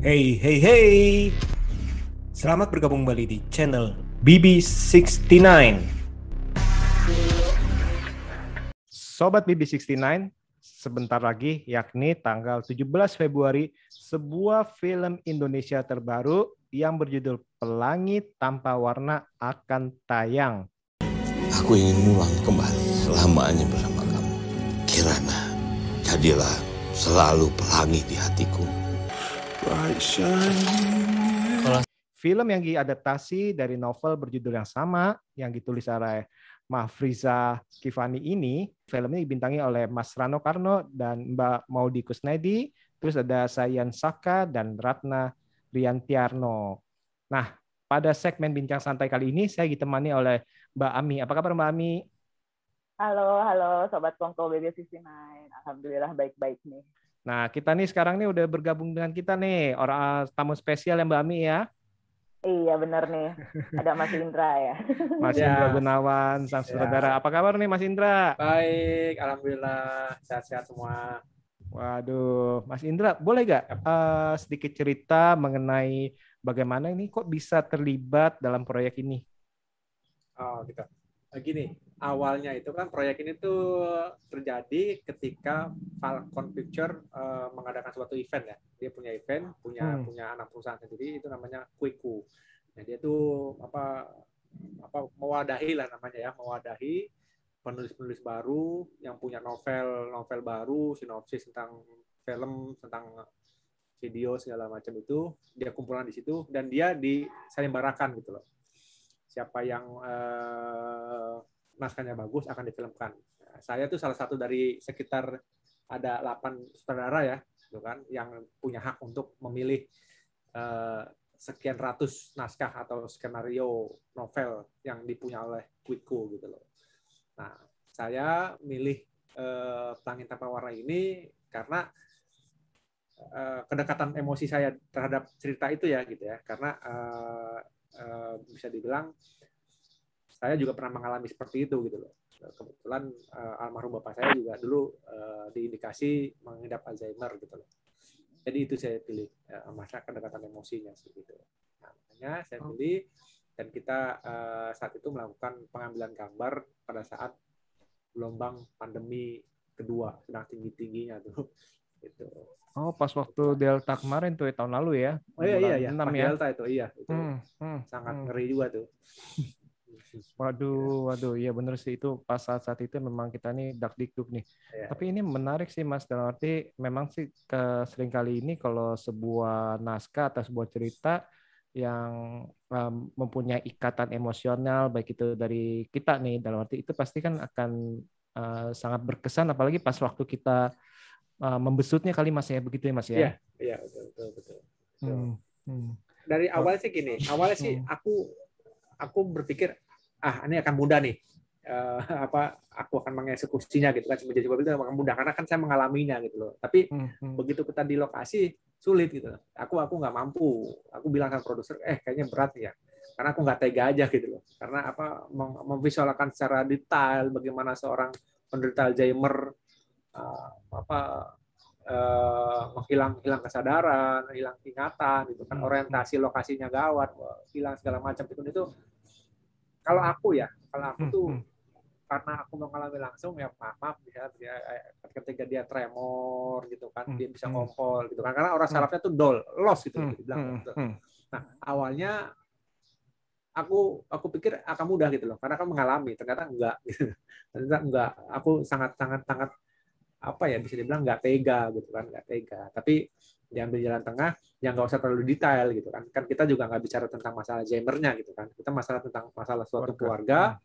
Hey, hey, hey. Selamat bergabung kembali di channel BB69. Sobat BB69, sebentar lagi yakni tanggal 17 Februari sebuah film Indonesia terbaru yang berjudul Pelangi Tanpa Warna akan tayang. Aku ingin pulang kembali selamanya bersama kamu. Kirana, jadilah selalu pelangi di hatiku. Film yang diadaptasi dari novel berjudul yang sama yang ditulis oleh Mahfriza Kifani ini, film ini dibintangi oleh Mas Rano Karno dan Mbak Maudy Kusnedi, terus ada Sayan Saka dan Ratna Riantiarno. Nah, pada segmen Bincang Santai kali ini saya ditemani oleh Mbak Ami. Apa kabar Mbak Ami? Halo, Sobat Kongko BB69. Alhamdulillah baik-baik nih. Nah, kita nih sekarang nih udah bergabung dengan kita nih, orang tamu spesial ya Mbak Ami ya. Iya benar nih, ada Mas Indra ya. Mas Indra Gunawan, sang sutradara. Apa kabar nih Mas Indra? Baik, alhamdulillah sehat-sehat semua. Waduh, Mas Indra, boleh gak sedikit cerita mengenai bagaimana ini kok bisa terlibat dalam proyek ini? Oh gitu. Gini, awalnya itu kan proyek ini tuh terjadi ketika Falcon Picture mengadakan suatu event ya. Dia punya event, punya anak perusahaan sendiri, itu namanya Quiku. Nah, dia tuh apa mewadahi lah namanya ya, mewadahi penulis-penulis baru yang punya novel baru, sinopsis tentang film, tentang video segala macam itu, dia kumpulan di situ dan dia diselimbarakan gitu loh. Siapa yang naskahnya bagus akan difilmkan. Nah, saya tuh salah satu dari sekitar ada 8 sutradara ya, gitu kan, yang punya hak untuk memilih sekian ratus naskah atau skenario novel yang dipunya oleh Quiku gitu loh. Nah, saya milih Pelangi Tanpa Warna ini karena kedekatan emosi saya terhadap cerita itu ya gitu ya, karena bisa dibilang saya juga pernah mengalami seperti itu gitu loh. Kebetulan almarhum bapak saya juga dulu diindikasi mengidap Alzheimer gitu loh. Jadi itu saya pilih masa kedekatan emosinya gitu. Nah, makanya saya pilih dan kita saat itu melakukan pengambilan gambar pada saat gelombang pandemi kedua sedang tinggi-tingginya tuh. Gitu. Oh, pas waktu Delta kemarin tuh ya, tahun lalu ya. Oh iya, pas ya. Delta itu iya itu. Sangat ngeri juga tuh. Waduh, iya bener sih itu pas saat itu memang kita nih dak-dikduk nih. Ya. Tapi ini menarik sih Mas, dalam arti memang sih seringkali ini kalau sebuah naskah atau sebuah cerita yang mempunyai ikatan emosional baik itu dari kita nih, dalam arti itu pasti kan akan sangat berkesan apalagi pas waktu kita membesutnya kali Mas ya, begitu ya Mas ya? Iya betul. Dari awal sih gini, awalnya sih aku berpikir ini akan mudah nih, aku akan mengeksekusinya gitu kan, menjadi sebuah itu akan mudah karena kan saya mengalaminya gitu loh. Tapi begitu kita di lokasi sulit gitu. Aku nggak mampu. Aku bilang sama produser, kayaknya berat ya, karena aku nggak tega aja gitu loh. Karena memvisualkan secara detail bagaimana seorang penderita Alzheimer hilang kesadaran, hilang ingatan gitu kan, orientasi lokasinya gawat, hilang segala macam itu. Kalau aku tuh karena aku mengalami langsung ya maaf bisa ketika dia tremor gitu kan, dia bisa ngompol gitu kan, karena orang sarafnya tuh lost gitu dibilang. Nah, awalnya aku pikir akan mudah gitu loh, karena kan mengalami, ternyata enggak gitu. Ternyata enggak. Aku sangat bisa dibilang nggak tega gitu kan, nggak tega. Tapi diambil jalan tengah yang nggak usah terlalu detail gitu kan. Kan kita juga nggak bicara tentang masalah Alzheimer-nya gitu kan. Kita tentang masalah suatu keluarga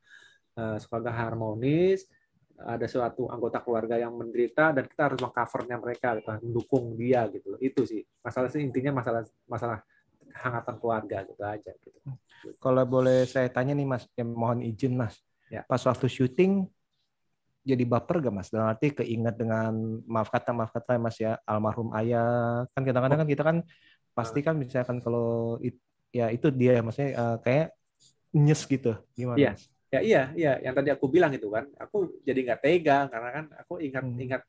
harmonis, ada suatu anggota keluarga yang menderita dan kita harus mengcovernya mereka gitu kan, mendukung dia gitu. Itu sih masalah sih, intinya masalah kehangatan keluarga gitu aja gitu. Kalau boleh saya tanya nih Mas, mohon izin Mas. Ya. Pas waktu syuting jadi baper gak Mas? Dalam arti keinget dengan maaf kata Mas ya, almarhum ayah. Kan kadang-kadang kan kita kan pasti kan misalkan kalau itu dia maksudnya kayak nyes gitu. Gimana? Iya. Mas? Iya, yang tadi aku bilang itu kan, aku jadi nggak tega karena kan aku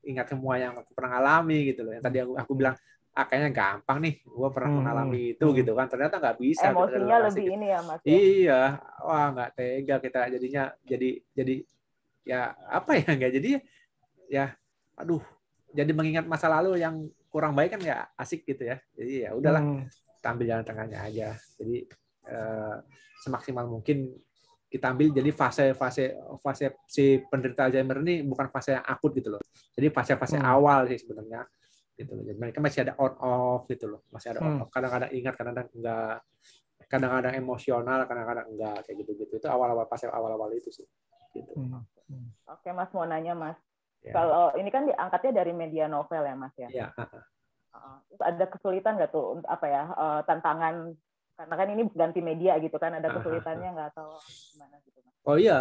ingat semua yang aku pernah alami gitu loh. Yang tadi aku bilang kayaknya gampang nih, gue pernah mengalami itu gitu kan, ternyata nggak bisa. Emosinya kita lebih gitu. ini ya Mas ya? Iya, wah nggak tega kita jadinya, jadi ya apa ya, nggak jadi ya, aduh, jadi mengingat masa lalu yang kurang baik kan nggak asik gitu ya. Jadi ya udahlah, kita ambil jalan tengahnya aja. Jadi semaksimal mungkin kita ambil, jadi fase si penderita Alzheimer ini bukan fase yang akut gitu loh. Jadi fase-fase awal sih sebenarnya gitu loh. Jadi mereka masih ada on off gitu loh. Masih ada on off. Kadang-kadang ingat, kadang-kadang enggak. Kadang-kadang emosional, kadang-kadang enggak, kayak gitu-gitu. Itu awal-awal fase awal-awal itu sih. Gitu. Oke, Mas mau nanya Mas. Ya. Kalau ini kan diangkatnya dari media novel ya Mas ya. Iya. Ada kesulitan nggak tuh apa ya tantangan, karena kan ini ganti media gitu kan, ada kesulitannya nggak atau gimana gitu Mas? Oh iya,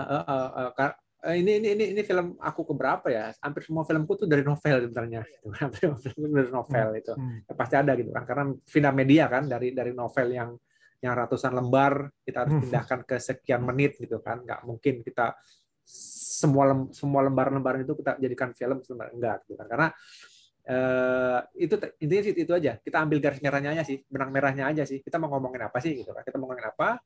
ini film aku keberapa ya? Hampir semua filmku tuh dari novel sebenarnya. Hampir semua filmku dari novel itu. Ya, pasti ada gitu kan, karena pindah media kan, dari novel yang ratusan lembar kita harus pindahkan ke sekian menit gitu kan. Nggak mungkin kita semua lembaran-lembaran itu kita jadikan film sebenarnya, enggak gitu kan. Karena itu intinya sih itu aja, kita ambil garis merahnya aja sih, benang merahnya aja sih, kita mau ngomongin apa sih gitu kan, kita mau ngomongin apa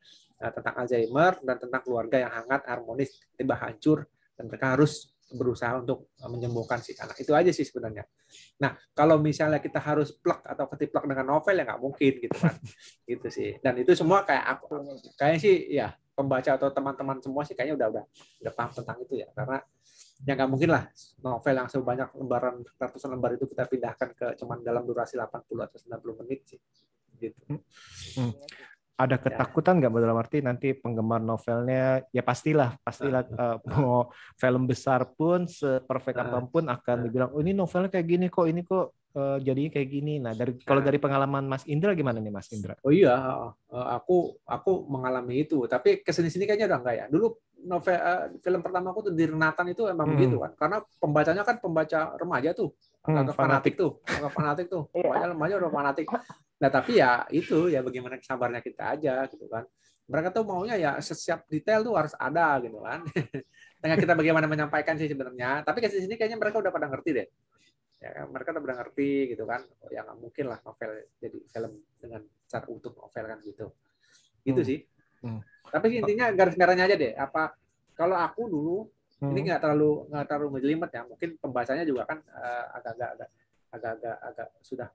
tentang Alzheimer dan tentang keluarga yang hangat, harmonis, tiba hancur, dan mereka harus berusaha untuk menyembuhkan si anak. Itu aja sih sebenarnya. Nah, kalau misalnya kita harus plek atau ketiplek dengan novel ya nggak mungkin gitu kan. Gitu sih. Dan itu semua kayaknya sih ya, pembaca atau teman-teman semua sih kayaknya udah paham tentang itu ya, karena ya nggak mungkin lah novel yang sebanyak lembaran, ratusan lembar itu kita pindahkan ke cuman dalam durasi 80 atau 90 menit sih gitu. Ada ketakutan nggak dalam arti nanti penggemar novelnya ya pastilah mau film besar pun seperfect apapun akan dibilang oh ini novelnya kayak gini kok, ini kok jadinya kayak gini. Nah, kalau dari pengalaman Mas Indra gimana nih Mas Indra? Oh iya, aku mengalami itu, tapi kesini-sini kayaknya udah enggak ya. Dulu novel film pertama aku tuh di Renatan itu emang begitu kan, karena pembacanya kan pembaca remaja tuh, agak fanatik tuh. Remaja udah fanatik. Nah tapi ya itu ya bagaimana sabarnya kita aja gitu kan. Mereka tuh maunya ya setiap detail tuh harus ada gitu kan. Tinggal kita bagaimana menyampaikan sih sebenarnya. Tapi kesini-sini kayaknya mereka udah pada ngerti deh. Ya, mereka udah ngerti gitu kan, ya nggak mungkin lah novel jadi film dengan cara utuh novel kan gitu sih. Tapi intinya garis merahnya aja deh, apa kalau aku dulu ini nggak terlalu ngejelimet ya, mungkin pembahasannya juga kan agak sudah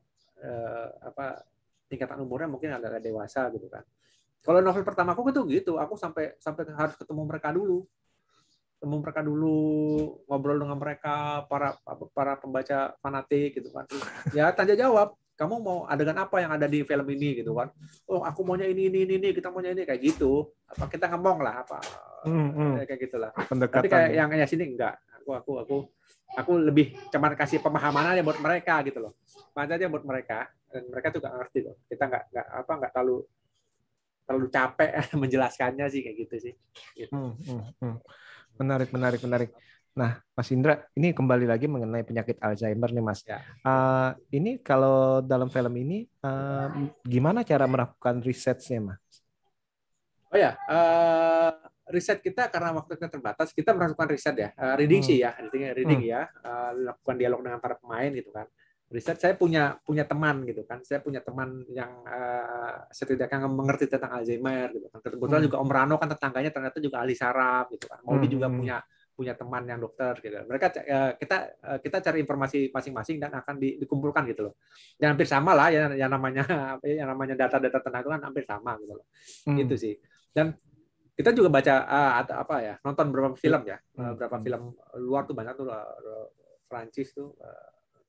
tingkatan umurnya mungkin agak dewasa gitu kan. Kalau novel pertama aku tuh gitu, aku sampai harus ketemu mereka dulu, ngobrol dengan mereka, para pembaca fanatik gitu kan. Ya tanya jawab, kamu mau adegan apa yang ada di film ini gitu kan. Oh aku maunya ini, kita maunya ini, kayak gitu. Apa kita ngomong lah apa kayak gitulah. Tapi kayak yang sini enggak. Aku lebih cuman kasih pemahaman aja buat mereka gitu loh. Baca aja buat mereka, dan mereka juga ngerti loh. Kita nggak terlalu capek menjelaskannya sih, kayak gitu sih. Gitu. Menarik. Nah, Mas Indra, ini kembali lagi mengenai penyakit Alzheimer nih, Mas. Ya. Ini kalau dalam film ini, gimana cara melakukan risetnya, Mas? Oh ya, riset kita karena waktu kita terbatas, kita melakukan riset ya, reading sih ya, reading ya, lakukan dialog dengan para pemain gitu kan. Riset, saya punya teman gitu kan, saya punya teman yang setidaknya mengerti tentang Alzheimer gitu kan. Kebetulan juga Om Rano kan tetangganya ternyata juga ahli saraf gitu kan. Maudi juga punya teman yang dokter gitu. Mereka kita cari informasi masing-masing dan akan dikumpulkan gitu loh. Dan hampir sama lah ya, yang namanya data-data tentang itu kan hampir sama gitu loh. Gitu sih. Dan kita juga baca nonton beberapa film ya, beberapa film luar tuh banyak tuh,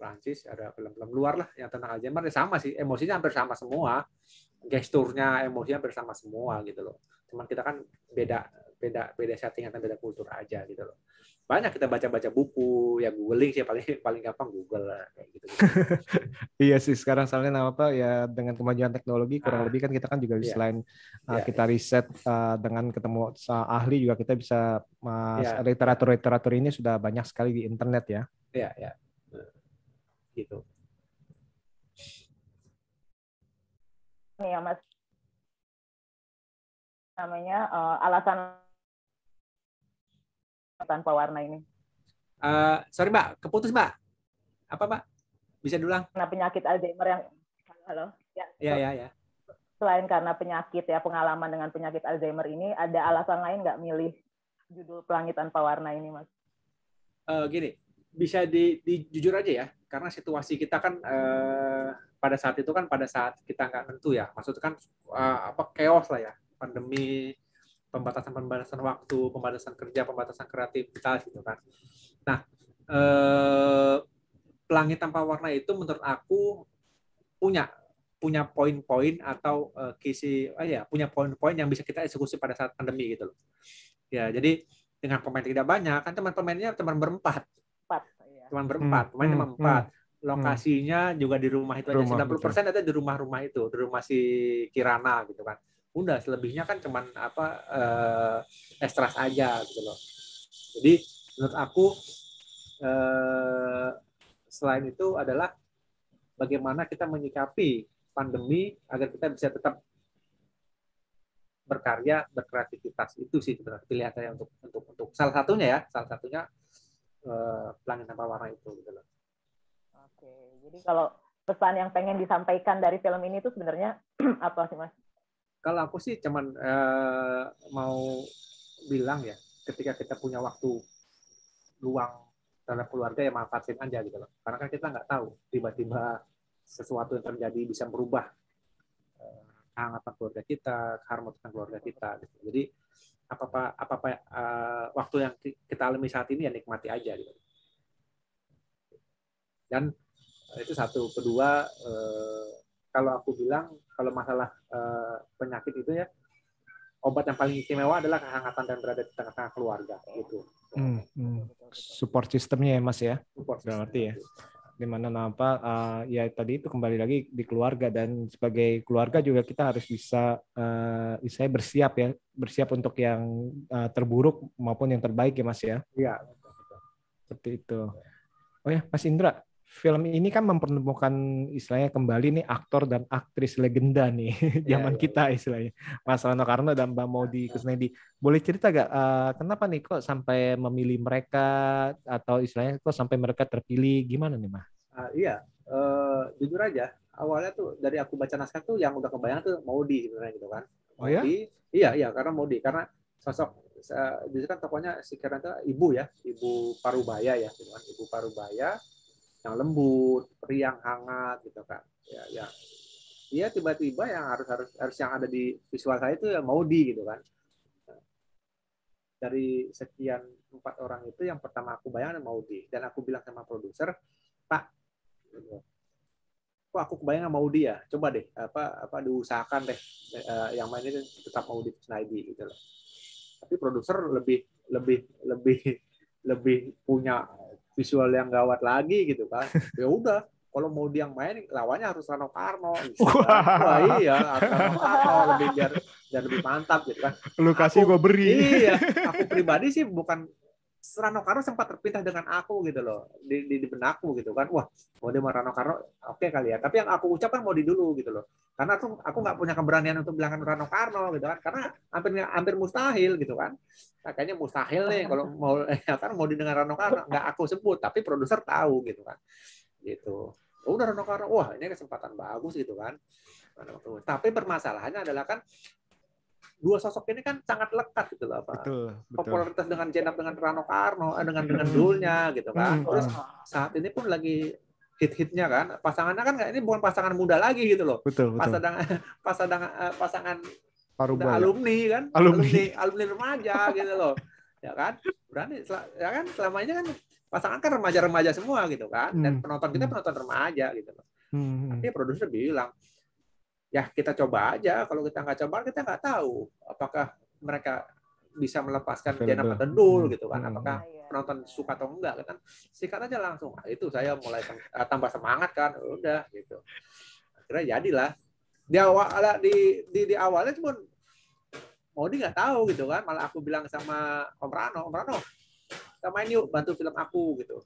Prancis ada film-film luar lah yang tentang Alzheimer, sama sih, emosinya hampir sama semua, gesturnya, emosinya hampir sama semua gitu loh. Cuman kita kan beda setting atau beda kultur aja gitu loh. Banyak kita baca buku, ya googling sih paling gampang Google lah kayak gitu. Iya sih, sekarang soalnya apa ya, dengan kemajuan teknologi kurang lebih kan kita kan juga selain kita riset dengan ketemu ahli, juga kita bisa literatur ini sudah banyak sekali di internet ya. Iya. Gitu. Ini ya Mas, namanya alasan tanpa warna ini. Sorry Mbak, keputus Mbak. Apa Mbak? Bisa diulang? Nah, penyakit Alzheimer yang Halo. Ya. Selain karena penyakit ya, pengalaman dengan penyakit Alzheimer ini, ada alasan lain nggak milih judul Pelangi Tanpa Warna ini, Mas? Gini, bisa jujur aja ya, karena situasi kita kan pada saat itu kan pada saat kita nggak tentu ya, maksudnya kan chaos lah ya, pandemi, pembatasan waktu, pembatasan kerja, pembatasan kreativitas gitu kan. Nah, Pelangi Tanpa Warna itu menurut aku punya poin-poin atau punya poin-poin yang bisa kita eksekusi pada saat pandemi gitu loh. Ya, jadi dengan pemain tidak banyak, kan pemainnya cuma berempat. Pemain cuma empat. Lokasinya juga di rumah itu aja. 90% ada di rumah-rumah itu, di rumah si Kirana gitu kan. Udah, selebihnya kan cuman ekstras aja gitu loh. Jadi menurut aku selain itu adalah bagaimana kita menyikapi pandemi agar kita bisa tetap berkarya, berkreativitas. Itu sih sebenarnya pilihan saya untuk salah satunya Pelangi Tanpa Warna itu gitu loh. Oke, jadi kalau pesan yang pengen disampaikan dari film ini tuh sebenarnya apa sih, Mas? Kalau aku sih cuman mau bilang ya, ketika kita punya waktu luang terhadap keluarga ya manfaatin aja gitu loh. Karena kan kita nggak tahu tiba-tiba sesuatu yang terjadi bisa merubah kehangatan keluarga kita, keharmonisan keluarga kita. Gitu. Jadi apa waktu yang kita alami saat ini ya nikmati aja gitu. Dan itu satu. Kedua, kalau aku bilang kalau masalah penyakit itu ya, obat yang paling istimewa adalah kehangatan dan berada di tengah-tengah keluarga gitu. Support sistemnya ya Mas ya. Support berarti ya. Dimana ya tadi itu kembali lagi di keluarga, dan sebagai keluarga juga kita harus bisa bersiap untuk yang terburuk maupun yang terbaik ya Mas ya. Iya. Seperti itu. Oh ya Mas Indra, film ini kan mempertemukan istilahnya kembali nih aktor dan aktris legenda nih zaman kita istilahnya, Mas Rano Karno dan Mbak Maudy Kusnedi. Boleh cerita gak kenapa nih kok sampai memilih mereka, atau istilahnya kok sampai mereka terpilih, gimana nih Mas? Jujur aja awalnya tuh dari aku baca naskah tuh yang udah kebayang tuh Maudy sebenarnya gitu kan. Maudy? Iya karena Maudy, karena sosok justru kan tokohnya si Karen itu ibu Parubaya ya gitu kan, ibu Parubaya yang lembut, periang, hangat gitu kan. Ya tiba-tiba yang harus yang ada di visual saya itu ya Maudy gitu kan. Dari sekian 4 orang itu yang pertama aku bayangkan Maudy, dan aku bilang sama produser, Pak, kok aku kebayang Maudy ya? Coba deh diusahakan deh yang main ini tetap Maudy Kusnedi gitu loh. Tapi produser lebih punya visual yang gawat lagi gitu kan. Ya udah, kalau mau dia yang main lawannya harus Rano Karno gitu kan. Wah iya, harus Rano Karno biar lebih mantap gitu kan. Lu kasih gue beri. Iya, aku pribadi sih bukan, Rano Karno sempat terpintas dengan aku gitu loh di benakku gitu kan. Wah, mau dia sama Rano Karno oke kali ya. Tapi yang aku ucapkan mau di dulu gitu loh. Karena aku nggak punya keberanian untuk bilangkan Rano Karno gitu kan. Karena hampir mustahil gitu kan. Nah, kayaknya mustahil nih kalau mau didengar Rano Karno, nggak aku sebut, tapi produser tahu gitu kan. Gitu. Udah Rano Karno, wah ini kesempatan bagus gitu kan. Tapi permasalahannya adalah kan dua sosok ini kan sangat lekat gitu loh, Pak. Betul. Popularitas dengan Jenab dengan Rano Karno, dengan Dulnya gitu kan. Terus saat ini pun lagi hit-hitnya kan. Pasangannya kan ini bukan pasangan muda lagi gitu loh. Betul. Pasangan Parubaya. Alumni kan. Alumni remaja gitu loh. Ya kan? Berani ya kan selama ini kan pasangan kan remaja-remaja semua gitu kan. Dan penonton kita penonton remaja gitu loh. Tapi produser bilang, ya kita coba aja. Kalau kita nggak coba, kita nggak tahu apakah mereka bisa melepaskan Jenab atau Dul gitu kan. Apakah penonton suka atau enggak kan. Sikat aja langsung. Nah, itu saya mulai tambah semangat kan. Udah gitu. Akhirnya jadilah. Di awalnya cuma Maudy nggak tahu gitu kan. Malah aku bilang sama Om Rano, kita main yuk, bantu film aku gitu.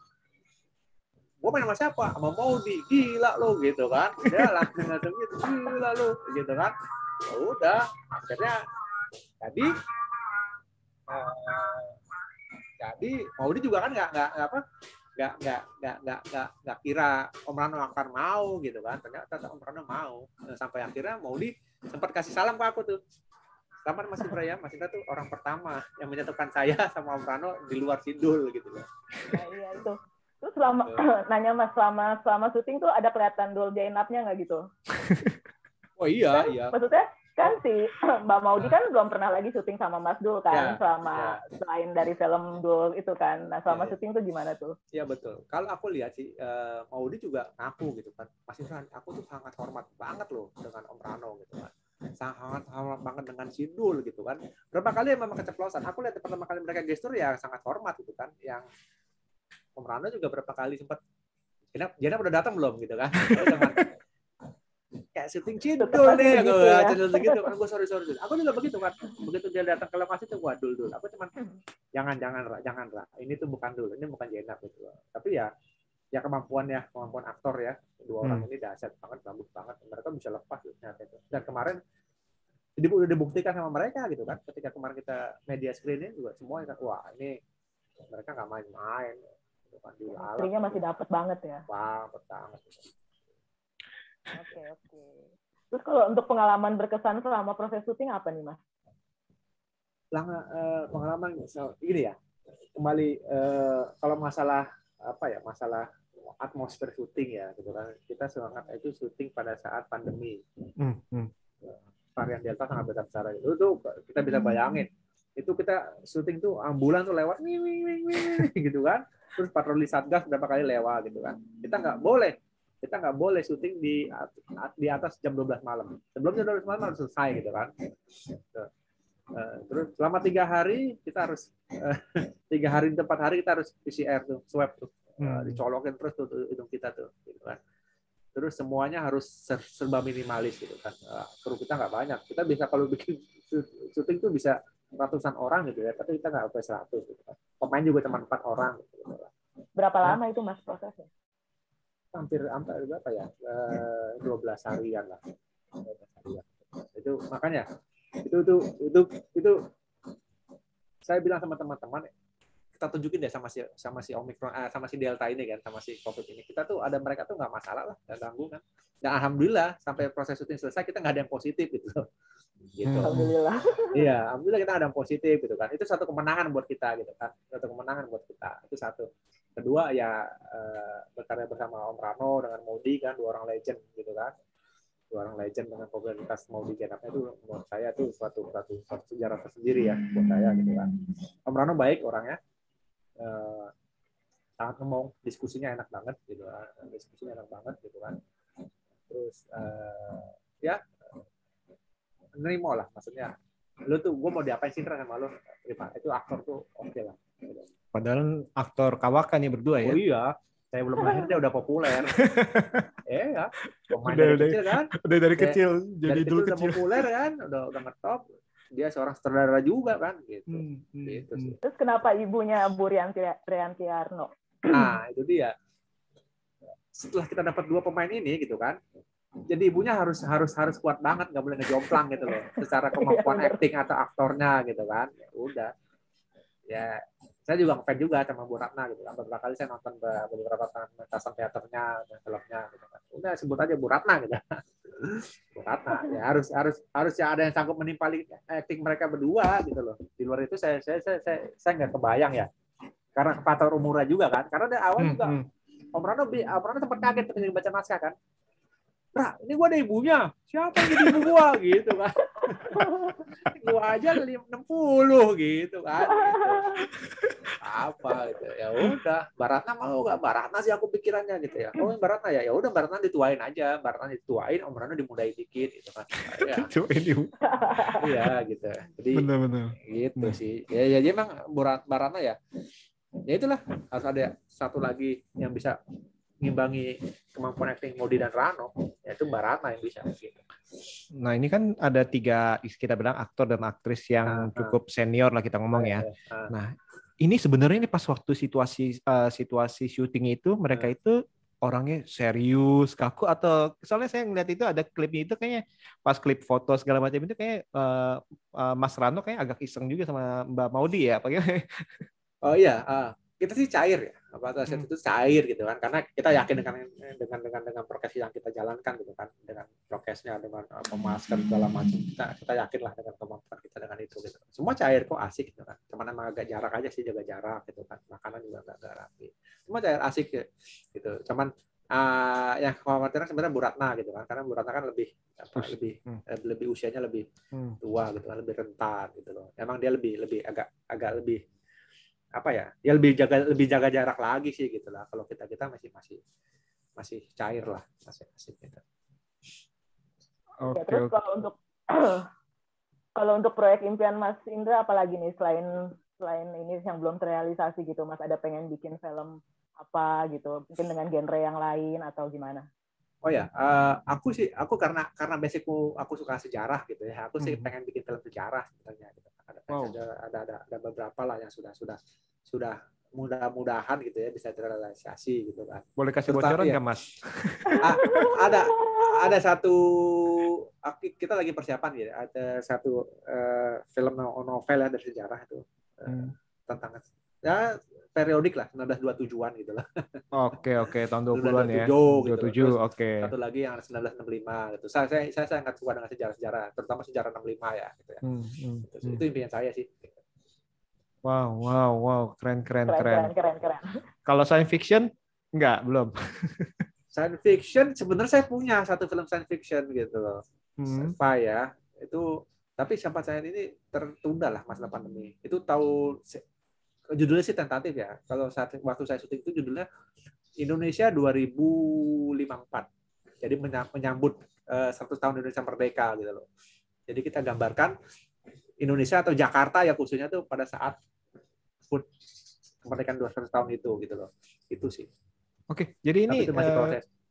Gue main sama siapa? Sama Maudy. Gila lo gitu kan. Dia langsung gitu. Gila lo gitu kan. Ya udah, akhirnya jadi Maudy juga kan nggak nggak kira Om Rano akan mau gitu kan. Ternyata Om Rano mau. Sampai akhirnya Maudi sempat kasih salam ke aku tuh. Selamat Mas Indra ya, Mas Indra tuh orang pertama yang menyatukan saya sama Om Rano di luar Sidul gitu loh. Nah, iya itu. Terus selama nanya Mas, selama syuting tuh ada kelihatan Dul Jainabnya nggak gitu? Oh iya, kan, iya. Maksudnya kan si Mbak Maudi kan belum pernah lagi syuting sama Mas Dul kan, selain dari film Dul itu kan. Nah, selama syuting tuh gimana tuh? Iya betul. Kalau aku lihat sih Maudi juga ngaku gitu kan. Mas Indra, aku tuh sangat hormat banget loh dengan Om Rano gitu kan. Sangat hormat banget dengan Sidul gitu kan. Berapa kali memang keceplosan. Aku lihat pertama kali mereka gestur ya sangat hormat gitu kan. Yang Om Rano juga berapa kali sempat Jena udah datang belum gitu kan. Kayak syuting Sidul nih gitu ya. Gitu kan. Gue sorry. Aku juga begitu kan. Begitu dia datang ke lokasi tuh waduh Dul. Aku cuman jangan Ra. Ini tuh bukan Dul, ini bukan Jena gitu. Tapi ya kemampuan aktor ya. Dua orang ini dahsyat banget, bagus banget. Mereka bisa lepas gitu. Dan kemarin udah dibuktikan sama mereka gitu kan. Ketika kemarin kita media screening juga semua kan, wah ini mereka nggak main-main. Gitu kan, istrinya masih dapet banget ya. Dapet banget. Oke. Terus kalau untuk pengalaman berkesan selama proses syuting apa nih Mas? Pengalaman gini ya. Kembali kalau masalah atmosfer syuting ya gitu kan. Kita semangat itu syuting pada saat pandemi. Varian Delta sangat besar itu kita bisa bayangin. Itu kita syuting tuh ambulan tuh lewat gitu kan. Terus patroli Satgas berapa kali lewat gitu kan. Kita nggak boleh syuting di atas jam 12 malam. Sebelum jam 12 malam harus selesai gitu kan. Terus selama 3 hari kita harus 3 hari 4 hari kita harus PCR tuh, swab tuh. Dicolokin terus tuh hidung kita tuh gitu kan. Terus semuanya harus serba minimalis gitu kan. Kru kita nggak banyak. Kita bisa kalau bikin syuting tuh bisa ratusan orang gitu ya, tapi kita nggak sampai 100 gitu kan. Pemain juga cuma 4 orang gitu. Berapa lama itu Mas prosesnya? Hampir berapa ya? 12 harian lah. 12 harian. Itu makanya itu saya bilang sama teman-teman, kita tunjukin deh sama si Omicron, sama si Delta ini kan, sama si COVID ini. Kita tuh mereka tuh nggak masalah lah, nggak ganggu kan. Dan alhamdulillah sampai proses syuting selesai kita nggak ada yang positif gitu. Alhamdulillah. Iya, alhamdulillah kita ada yang positif gitu kan. Itu satu kemenangan buat kita gitu kan. Satu kemenangan buat kita. Itu satu. Kedua ya berkarya bersama Om Rano dengan Maudi kan, 2 orang legend gitu kan. 2 orang legend dengan popularitas Maudi Jainabnya itu menurut saya itu suatu sejarah tersendiri ya buat saya gitu kan. Om Rano baik orangnya. Sangat ngomong, diskusinya enak banget gitu kan. Terus ya nerimo lah, maksudnya lu tuh gue mau diapain sih sama lu, itu aktor tuh oke lah. Padahal aktor kawakan nih berdua ya. Oh iya, saya belum lahir dia udah populer. Ya, pemain dari kecil kan. Udah dari kecil jadi dulu udah populer kan, udah ngetop. Dia seorang sutradara juga kan gitu. Gitu sih. Terus kenapa ibunya Bu Rianti Arno? Nah, itu dia. Setelah kita dapat 2 pemain ini gitu kan. Jadi ibunya harus kuat banget, nggak boleh ngejomplang gitu loh. Secara kemampuan acting atau aktornya gitu kan. Ya udah. Ya, saya juga ngefans juga sama Bu Ratna gitu kan. Beberapa kali saya nonton beberapa pementasan teaternya dan filmnya gitu kan. Udah sebut aja Bu Ratna gitu. Bu Ratna ya harus ya ada yang sanggup menimpali acting mereka berdua gitu loh. Di luar itu saya nggak kebayang ya. Karena faktor umurnya juga kan. Karena dari awal juga Om Rano sempat kaget ketika baca naskah kan. Nah, ini gua ada ibunya. Siapa yang jadi ibu gua gitu kan. Gua aja 60 gitu kan. Gitu. Apa gitu. Ya udah, Mbak Ratna mau enggak? Mbak Ratna sih aku pikirannya gitu ya. Oh, Mbak Ratna ya. Ya udah Mbak Ratna dituain aja. Mbak Ratna dituain, Om Rano dimudahin dikit gitu kan. Ya. Iya gitu. Jadi benar. Gitu sih. Ya emang Mbak Ratna ya. Ya itulah, harus ada satu lagi yang bisa ngimbangi kemampuan acting Maudi dan Rano, yaitu Mbak Ratna yang bisa gitu. Nah ini kan ada 3 kita bilang aktor dan aktris yang cukup senior lah kita ngomong ya. Nah ini sebenarnya pas waktu situasi syuting itu mereka itu orangnya serius, kaku, atau soalnya saya ngeliat itu ada klipnya itu kayaknya pas klip foto segala macam itu kayak Mas Rano kayak agak iseng juga sama Mbak Maudi ya, apa gimana? Oh iya, kita sih cair ya. aset itu cair gitu kan, karena kita yakin dengan prokes yang kita jalankan gitu kan, dengan prokesnya, dengan masker segala macam, kita yakin lah dengan kemampuan kita dengan itu gitu. Semua cair kok, asik gitu kan, cuman emang agak jarak aja sih, jaga jarak gitu kan, makanan juga agak rapi, semua cair asik gitu. Cuman yang khawatirnya sebenarnya Bu Ratna gitu kan, karena Bu Ratna kan lebih usianya lebih tua gitu kan, lebih rentan gitu loh. Emang dia agak lebih apa ya? Dia lebih jaga jarak lagi sih gitu lah. Kalau kita masih cair lah, masih asik gitu. Ya, terus kalau untuk proyek impian Mas Indra apalagi nih selain ini yang belum terrealisasi gitu, Mas ada pengen bikin film apa gitu, mungkin dengan genre yang lain atau gimana? Oh ya, aku karena basicku aku suka sejarah gitu ya. Aku sih pengen bikin film sejarah sebenarnya gitu. Ada beberapa lah yang sudah mudah-mudahan gitu ya bisa terrealisasi gitu kan. Boleh kasih bocoran nggak, Mas? Ada satu, kita lagi persiapan gitu. Ada satu film novel ya dari sejarah itu tentang ya periodik lah, 1927-an gitu lah. Oke, tahun 20-an ya. 27 gitu. Oke. Satu lagi yang 1965 gitu. Saya sangat suka dengan sejarah-sejarah, terutama sejarah 65 ya gitu ya. Itu impian saya sih. Wow, keren. Keren. Kalau science fiction enggak, belum. Science fiction sebenarnya saya punya satu film science fiction gitu loh. Sci-fi ya. Itu tapi sampai saya ini tertunda lah masalah pandemi. Itu judulnya sih tentatif ya. Kalau waktu saya syuting itu judulnya Indonesia 2054. Jadi menyambut 100 tahun Indonesia merdeka gitu loh. Jadi kita gambarkan Indonesia atau Jakarta ya khususnya tuh pada saat kemerdekaan 200 tahun itu gitu loh. Itu sih. Oke, jadi ini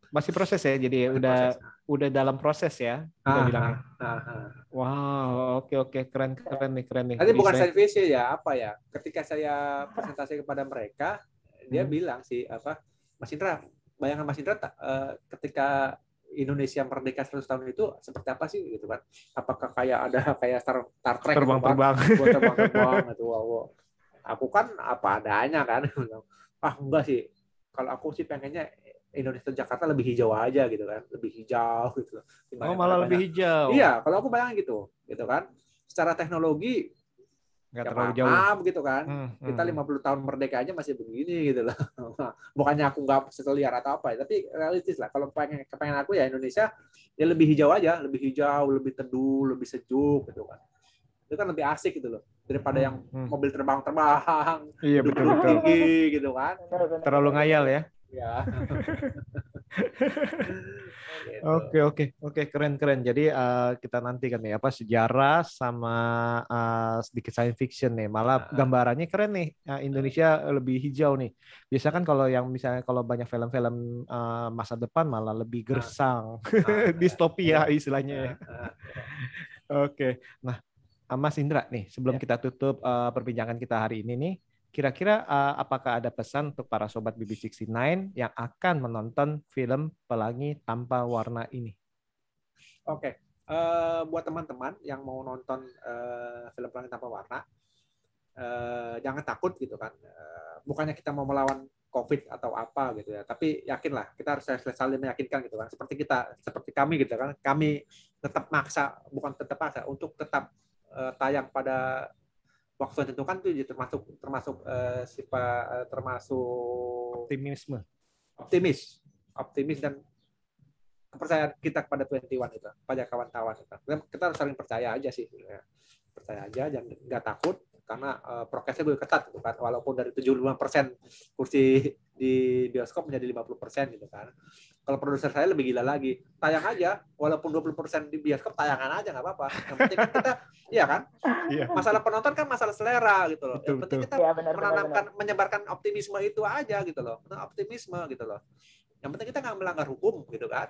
masih proses ya. Jadi udah dalam proses ya. Kita bilangnya. Wow, oke, keren nih. Nanti bukan science fiction ya, apa ya? Ketika saya presentasi kepada mereka, dia bilang sih Mas Indra, bayangan Mas Indra ketika Indonesia merdeka 100 tahun itu seperti apa sih gitu kan? Apakah kayak Star Trek terbang gitu. Wow. Aku kan apa adanya kan. Enggak sih. Kalau aku sih pengennya Indonesia Jakarta lebih hijau aja gitu kan, lebih hijau gitu. Malah lebih hijau. Iya, kalau aku bayangin gitu kan. Secara teknologi nggak terlalu jauh gitu kan. Kita 50 tahun merdeka aja masih begini gitu loh. Bukannya aku nggak seliar atau apa, tapi realistis lah. Kalau kepengen aku ya Indonesia ya lebih hijau aja, lebih hijau, lebih teduh, lebih sejuk gitu kan. Itu kan lebih asik gitu loh daripada yang mobil terbang-terbang. Iya betul tinggi gitu kan. Terlalu ngayal ya. Ya. Oke, keren. Jadi kita nanti kan nih sejarah sama sedikit science fiction nih. Malah gambarannya keren nih. Indonesia lebih hijau nih. Biasa kan kalau yang misalnya kalau banyak film-film masa depan malah lebih gersang, distopia istilahnya ya. Oke. Nah, Mas Indra nih, sebelum kita tutup perbincangan kita hari ini nih, kira-kira apakah ada pesan untuk para sobat BB69 yang akan menonton film Pelangi Tanpa Warna ini? Oke. Buat teman-teman yang mau nonton film Pelangi Tanpa Warna, jangan takut gitu kan. Bukannya kita mau melawan COVID atau apa gitu ya, tapi yakinlah kita harus saling meyakinkan gitu kan. Seperti kami gitu kan. Kami tetap maksa, bukan tetap maksa, untuk tetap tayang pada waktu yang ditentukan itu termasuk optimis dan kepercayaan kita kepada 21 itu, pada kawan-kawan kita harus saling percaya aja sih, percaya aja, jangan nggak takut karena prokesnya gue ketat gitu kan, walaupun dari 75% kursi di bioskop menjadi 50% gitu kan. Kalau produser saya lebih gila lagi, tayang aja, walaupun 20% di bioskop, tayangan aja nggak apa-apa. Yang penting kan kita, iya kan? Masalah penonton kan masalah selera gitu loh. Yang penting kita menyebarkan optimisme itu aja gitu loh, optimisme gitu loh. Yang penting kita nggak melanggar hukum gitu kan.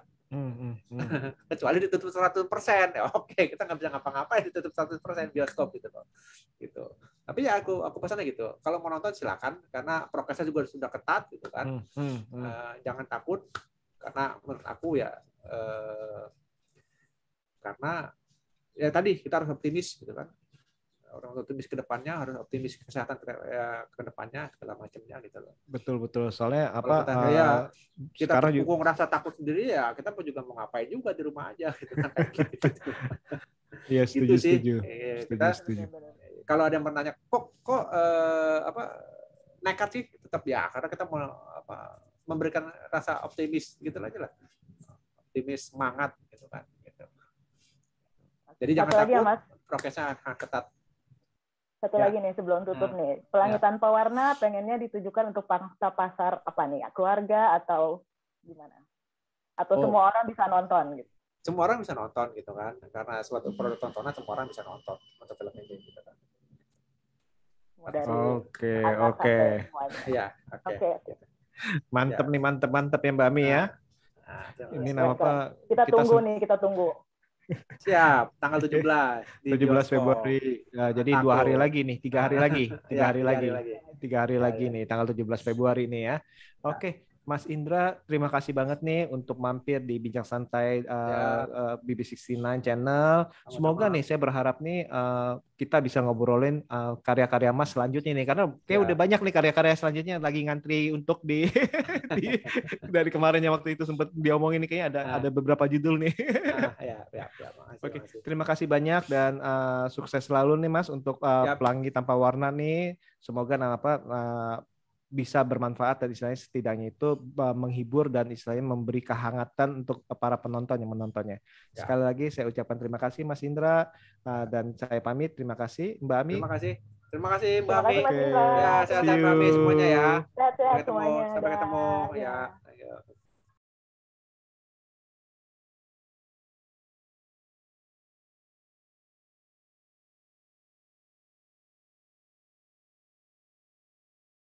Kecuali ditutup 100%, ya oke, kita nggak bisa ngapa-ngapain ditutup 100% bioskop gitu loh. Gitu. Tapi ya aku pesannya gitu, kalau mau nonton silakan, karena prokesnya juga sudah ketat gitu kan. Jangan takut. Karena menurut aku ya karena ya tadi kita harus optimis gitu kan, orang optimis ke depannya, harus optimis kesehatan ke depannya segala macamnya gitu loh. Betul. Soalnya Kalau apa kita sekarang terpukul ngerasa takut sendiri ya, kita pun juga mau ngapain juga di rumah aja gitu kan kayak gitu. Iya, Gitu sih. setuju. Kalau ada yang bertanya kok nekat sih, tetap ya karena kita mau memberikan rasa optimis gitu aja lah. Optimis, semangat gitu kan gitu. Jadi jangan takut, ya, prokesnya ketat. Satu lagi nih sebelum tutup nih, Pelangi Tanpa Warna pengennya ditujukan untuk pangsa pasar apa nih, keluarga atau gimana? Atau semua orang bisa nonton gitu? Semua orang bisa nonton gitu kan, karena suatu produk tontonan semua orang bisa nonton untuk film ini gitu kan. Oke. Ya, oke. Mantep nih, mantep ya Mbak Ami ya. Ini nama apa? Kita tunggu. Siap, tanggal 17 Februari. Ya, jadi 2 hari lagi nih, 3 hari lagi. 3 hari lagi nih, tanggal 17 Februari nih ya. Oke, Mas Indra, terima kasih banget nih untuk mampir di Bincang Santai BB69 channel. Semoga nih, saya berharap nih kita bisa ngobrolin karya-karya Mas selanjutnya nih, karena kayak udah banyak nih karya-karya selanjutnya lagi ngantri untuk dari kemarinnya waktu itu sempat diomongin nih, kayaknya ada beberapa judul nih. Oke, terima kasih banyak dan sukses selalu nih Mas untuk Pelangi Tanpa Warna nih. Semoga bisa bermanfaat dan istilahnya setidaknya itu menghibur dan istilahnya memberi kehangatan untuk para penonton yang menontonnya. Sekali lagi saya ucapkan terima kasih Mas Indra dan saya pamit. Terima kasih Mbak Ami. Terima kasih Mbak Ami. Ya, sehat-sehat Mbak Ami semuanya ya. Sehat-sehat semuanya. Sampai ketemu ya.